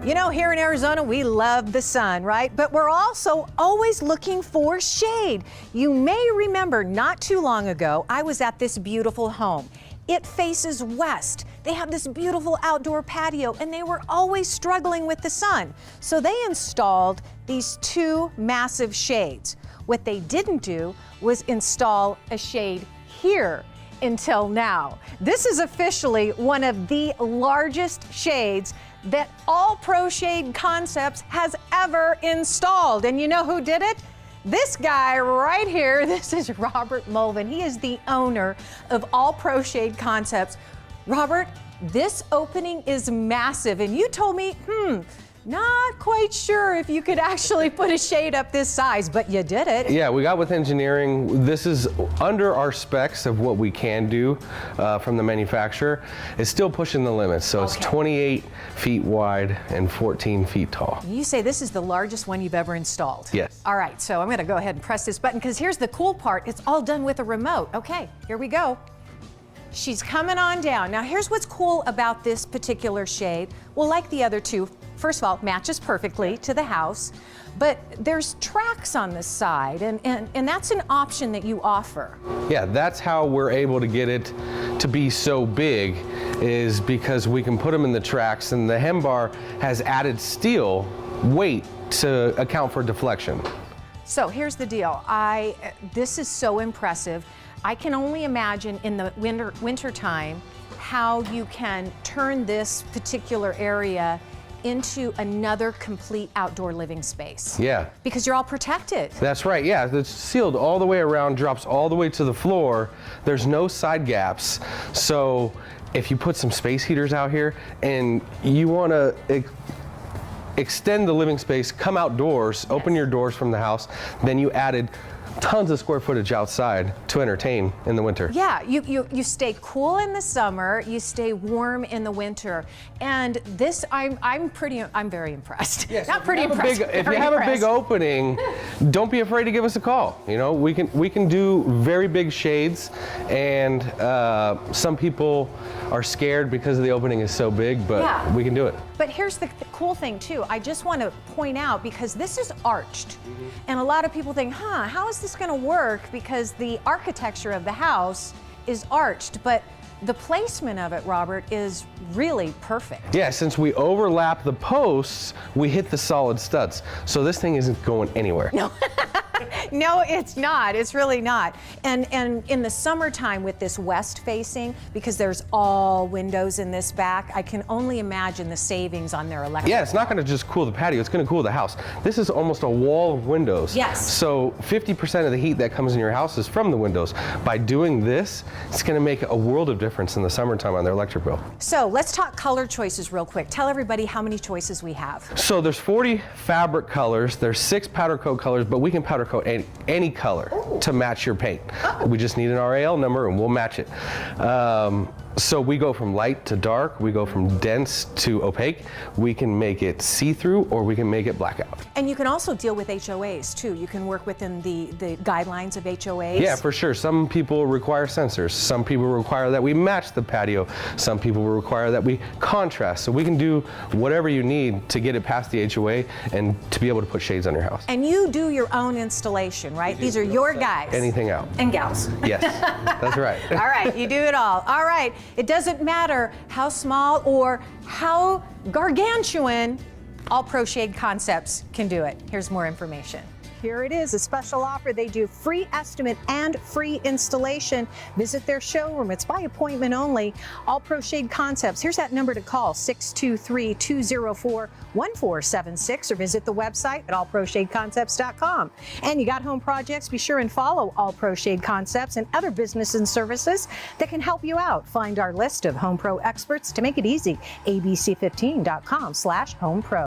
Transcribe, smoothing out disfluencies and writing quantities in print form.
You know, here in Arizona, we love the sun, right? But we're also always looking for shade. You may remember not too long ago, I was at this beautiful home. It faces west. They have this beautiful outdoor patio, and they were always struggling with the sun. So they installed these two massive shades. What they didn't do was install a shade here until now. This is officially one of the largest shades that All Pro Shade Concepts has ever installed. And you know who did it? This guy right here. This is Robert Mulvin. He is the owner of All Pro Shade Concepts. Robert, this opening is massive, and you told me, not quite sure if you could actually put a shade up this size, but you did it. Yeah, we got with engineering. This is under our specs of what we can do from the manufacturer. It's still pushing the limits, so It's 28 feet wide and 14 feet tall. You say this is the largest one you've ever installed? Yes. All right, so I'm gonna go ahead and press this button, because here's the cool part. It's all done with a remote. Okay, here we go. She's coming on down. Now here's what's cool about this particular shade. Well, like the other two, first of all, it matches perfectly to the house, but there's tracks on the side, and that's an option that you offer. Yeah, that's how we're able to get it to be so big, is because we can put them in the tracks, and the hem bar has added steel weight to account for deflection. So here's the deal. This is so impressive. I can only imagine in the winter time how you can turn this particular area into another complete outdoor living space. Yeah. Because you're all protected. That's right, yeah. It's sealed all the way around, drops all the way to the floor. There's no side gaps. So if you put some space heaters out here and you want to extend the living space, come outdoors, open your doors from the house, then you added tons of square footage outside to entertain in the winter. Yeah, you stay cool in the summer, you stay warm in the winter, and this I'm very impressed. Yes, Not pretty impressed. If you have a big opening, don't be afraid to give us a call. You know, we can do very big shades, and some people are scared because the opening is so big, but yeah, we can do it. But here's the cool thing too. I just want to point out, because this is arched, and a lot of people think, how is this going to work? Because the architecture of the house is arched, but the placement of it, Robert, is really perfect. Yeah, since we overlap the posts, we hit the solid studs. So this thing isn't going anywhere. No. No, it's not. It's really not. And in the summertime with this west facing, because there's all windows in this back, I can only imagine the savings on their electric. Yeah, it's not going to just cool the patio, it's going to cool the house. This is almost a wall of windows. Yes. So 50% of the heat that comes in your house is from the windows. By doing this, it's going to make a world of difference in the summertime on their electric bill. So let's talk color choices real quick. Tell everybody how many choices we have. So there's 40 fabric colors, there's 6 powder coat colors, but we can powder coat any color to match your paint. We just need an RAL number and we'll match it. So we go from light to dark, we go from dense to opaque. We can make it see-through or we can make it blackout. And you can also deal with HOAs too. You can work within the guidelines of HOAs. Yeah, for sure. Some people require sensors. Some people require that we match the patio. Some people require that we contrast. So we can do whatever you need to get it past the HOA and to be able to put shades on your house. And you do your own installation, right? These are your guys. Anything out. And gals. Yes, that's right. All right, you do it all. All right, it doesn't matter how small or how gargantuan, All Pro Shade Concepts can do it. Here's more information. Here it is, a special offer. They do free estimate and free installation. Visit their showroom. It's by appointment only. All Pro Shade Concepts. Here's that number to call, 623-204-1476, or visit the website at allproshadeconcepts.com. And you got home projects, be sure and follow All Pro Shade Concepts and other business and services that can help you out. Find our list of Home Pro experts to make it easy, abc15.com/homepro.